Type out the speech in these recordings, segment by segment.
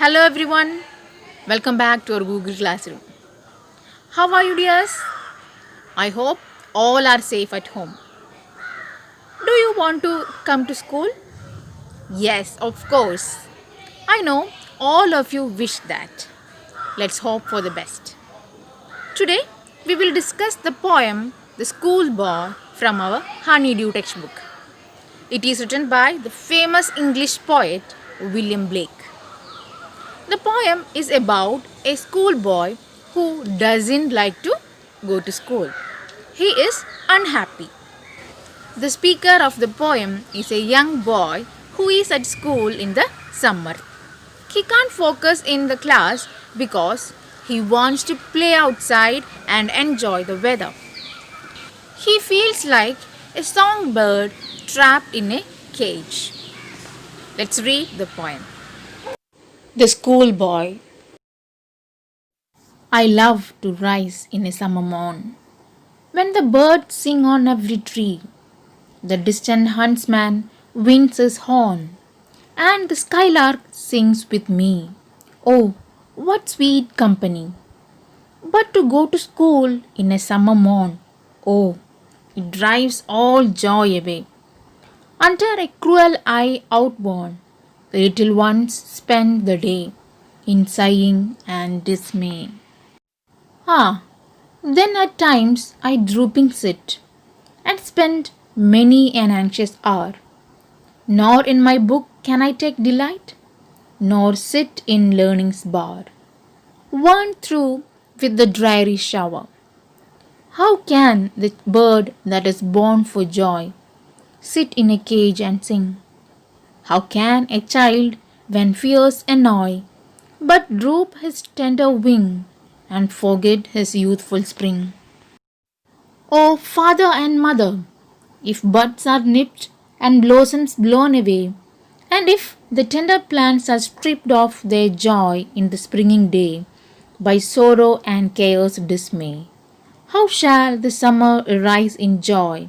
Hello everyone, welcome back to our Google Classroom. How are you, dears? I hope all are safe at home. Do you want to come to school? Yes, of course. I know all of you wish that. Let's hope for the best. Today, we will discuss the poem The School Boy from our Honeydew textbook. It is written by the famous English poet William Blake. The poem is about a schoolboy who doesn't like to go to school. He is unhappy. The speaker of the poem is a young boy who is at school in the summer. He can't focus in the class because he wants to play outside and enjoy the weather. He feels like a songbird trapped in a cage. Let's read the poem. The Schoolboy. I love to rise in a summer morn, when the birds sing on every tree, the distant huntsman winds his horn, and the skylark sings with me. Oh, what sweet company! But to go to school in a summer morn, oh, it drives all joy away. Under a cruel eye outborn, the little ones spend the day in sighing and dismay. Ah, then at times I drooping sit and spend many an anxious hour. Nor in my book can I take delight, nor sit in learning's bar. Worn through with the dreary shower. How can the bird that is born for joy sit in a cage and sing? How can a child, when fears annoy, but droop his tender wing and forget his youthful spring? O father and mother, if buds are nipped and blossoms blown away, and if the tender plants are stripped of their joy in the springing day by sorrow and care's dismay, how shall the summer rise in joy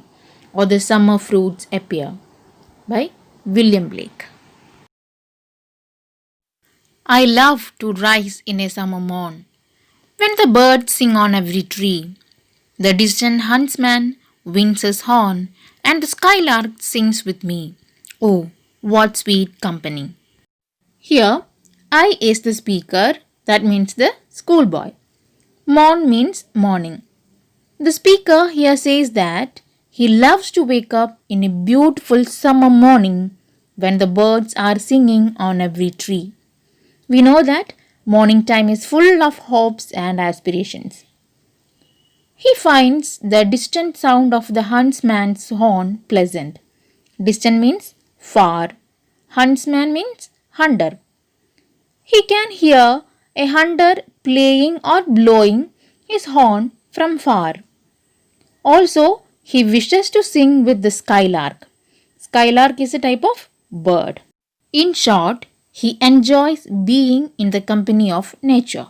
or the summer fruits appear? By William Blake. I love to rise in a summer morn, when the birds sing on every tree, the distant huntsman winds his horn, and the skylark sings with me. Oh, what sweet company! Here, I is the speaker, that means the schoolboy. Morn means morning. The speaker here says that he loves to wake up in a beautiful summer morning when the birds are singing on every tree. We know that morning time is full of hopes and aspirations. He finds the distant sound of the huntsman's horn pleasant. Distant means far. Huntsman means hunter. He can hear a hunter playing or blowing his horn from far. Also, he wishes to sing with the skylark. Skylark is a type of bird. In short, he enjoys being in the company of nature.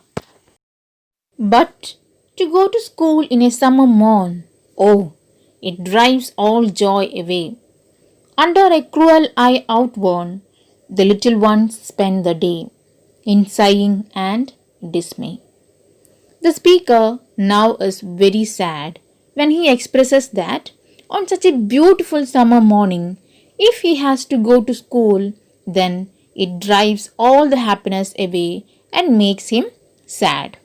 But to go to school in a summer morn, oh, it drives all joy away. Under a cruel eye outworn, the little ones spend the day in sighing and dismay. The speaker now is very sad when he expresses that on such a beautiful summer morning, if he has to go to school, then it drives all the happiness away and makes him sad.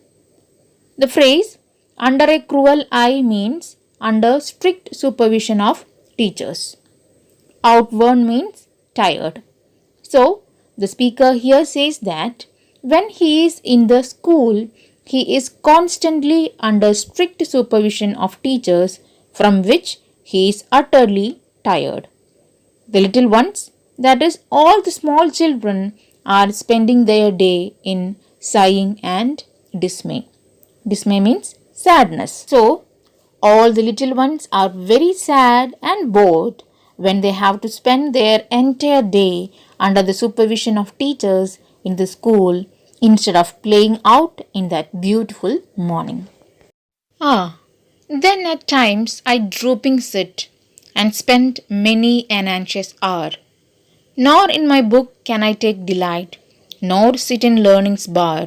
The phrase under a cruel eye means under strict supervision of teachers. Outworn means tired. So, the speaker here says that when he is in the school, he is constantly under strict supervision of teachers from which he is utterly tired. The little ones, that is, all the small children, are spending their day in sighing and dismay. Dismay means sadness. So, all the little ones are very sad and bored when they have to spend their entire day under the supervision of teachers in the school instead of playing out in that beautiful morning. Then at times I drooping sit and spend many an anxious hour. Nor in my book can I take delight, nor sit in learning's bar,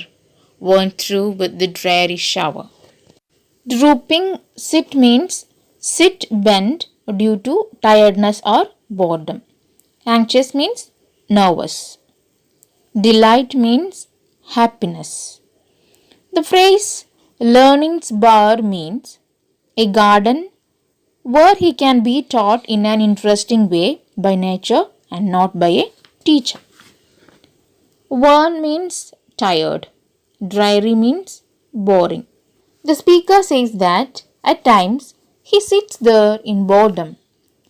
worn through with the dreary shower. Drooping sit means sit bent due to tiredness or boredom. Anxious means nervous. Delight means happiness. The phrase learning's bar means a garden where he can be taught in an interesting way by nature and not by a teacher. Worn means tired. Dreary means boring. The speaker says that at times he sits there in boredom.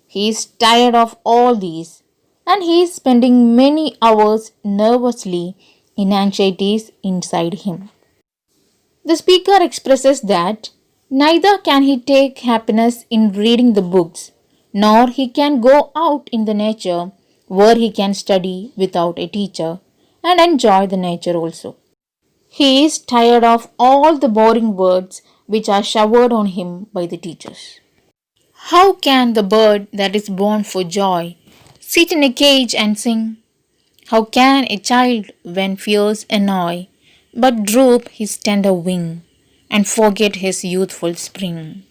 He is tired of all these and he is spending many hours nervously in anxieties inside him. The speaker expresses that neither can he take happiness in reading the books, nor he can go out in the nature where he can study without a teacher and enjoy the nature also. He is tired of all the boring words which are showered on him by the teachers. How can the bird that is born for joy sit in a cage and sing? How can a child, when fears annoy, but droop his tender wing and forget his youthful spring?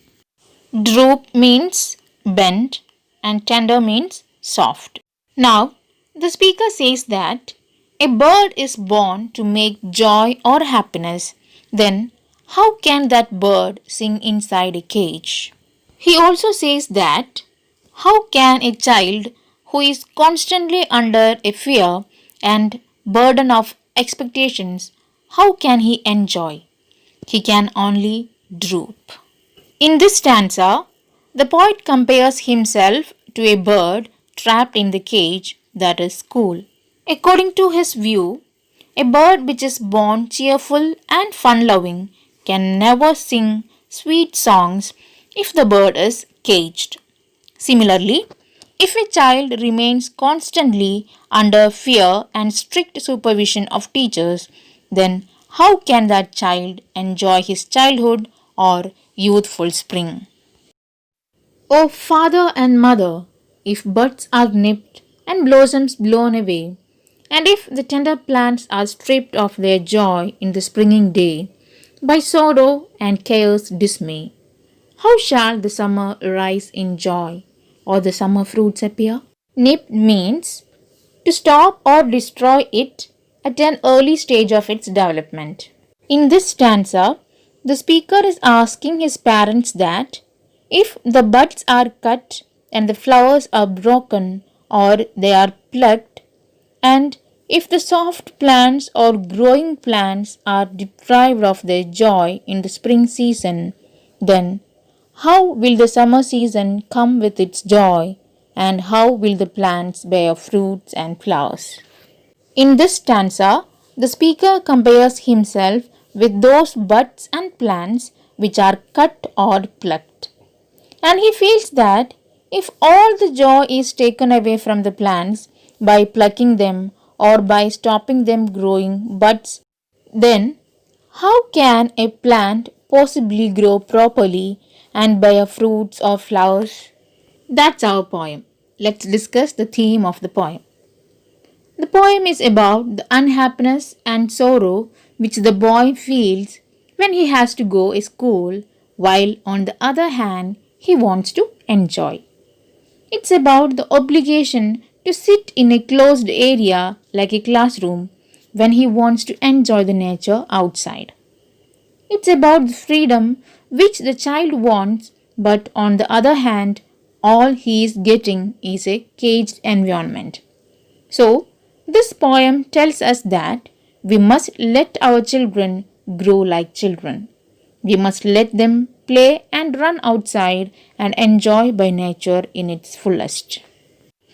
Droop means bent and tender means soft. Now, the speaker says that a bird is born to make joy or happiness, then how can that bird sing inside a cage? He also says that how can a child who is constantly under a fear and burden of expectations, how can he enjoy? He can only droop. In this stanza, the poet compares himself to a bird trapped in the cage that is school. According to his view, a bird which is born cheerful and fun-loving can never sing sweet songs if the bird is caged. Similarly, if a child remains constantly under fear and strict supervision of teachers, then how can that child enjoy his childhood or youthful spring? O father and mother, if buds are nipped and blossoms blown away, and if the tender plants are stripped of their joy in the springing day by sorrow and care's dismay, how shall the summer rise in joy or the summer fruits appear? Nip means to stop or destroy it at an early stage of its development. In this stanza, the speaker is asking his parents that if the buds are cut and the flowers are broken or they are plucked, and if the soft plants or growing plants are deprived of their joy in the spring season, then how will the summer season come with its joy, and how will the plants bear fruits and flowers? In this stanza, the speaker compares himself with those buds and plants which are cut or plucked. And he feels that if all the joy is taken away from the plants by plucking them or by stopping them growing buds, then how can a plant possibly grow properly and bear fruits or flowers? That's our poem. Let's discuss the theme of the poem. The poem is about the unhappiness and sorrow which the boy feels when he has to go to school, while on the other hand he wants to enjoy. It's about the obligation to sit in a closed area like a classroom when he wants to enjoy the nature outside. It's about the freedom which the child wants, but on the other hand, all he is getting is a caged environment. So, this poem tells us that we must let our children grow like children. We must let them play and run outside and enjoy by nature in its fullest.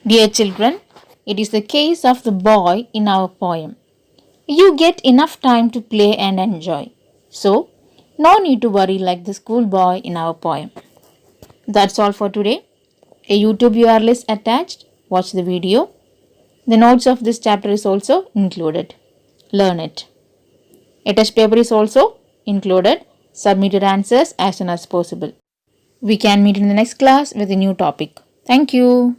Dear children, it is the case of the boy in our poem. You get enough time to play and enjoy. So, no need to worry like the schoolboy in our poem. That's all for today. A YouTube URL is attached. Watch the video. The notes of this chapter is also included. Learn it. A test paper is also included. Submit your answers as soon as possible. We can meet in the next class with a new topic. Thank you.